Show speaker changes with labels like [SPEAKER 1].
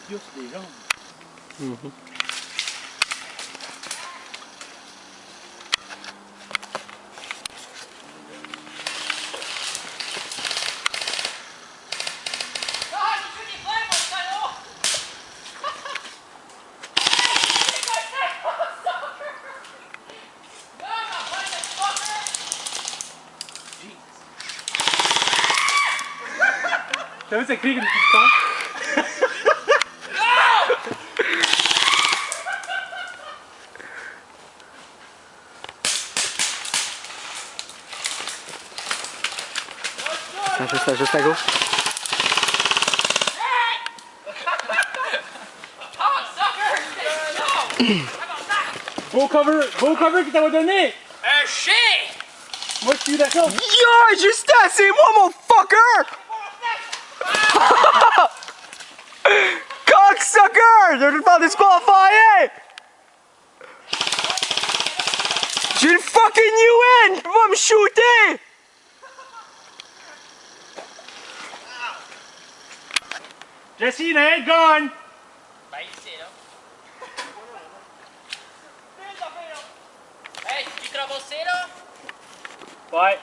[SPEAKER 1] qu'il y a sur les jambes. T'as vu ça crie comme tout le temps?
[SPEAKER 2] Juste à gauche.
[SPEAKER 1] Beau cover qu'il t'avait donné!
[SPEAKER 3] Un chien!
[SPEAKER 1] Moi je suis d'accord.
[SPEAKER 2] Yo, Justin, c'est moi mon fucker! Cocksucker! Je vais te faire disqualifier! J'ai le fucking UN! Tu vas me shooter!
[SPEAKER 1] Jesse, il ain't gone!
[SPEAKER 3] Ben ici là. Hey, tu traversé là?
[SPEAKER 1] Ouais.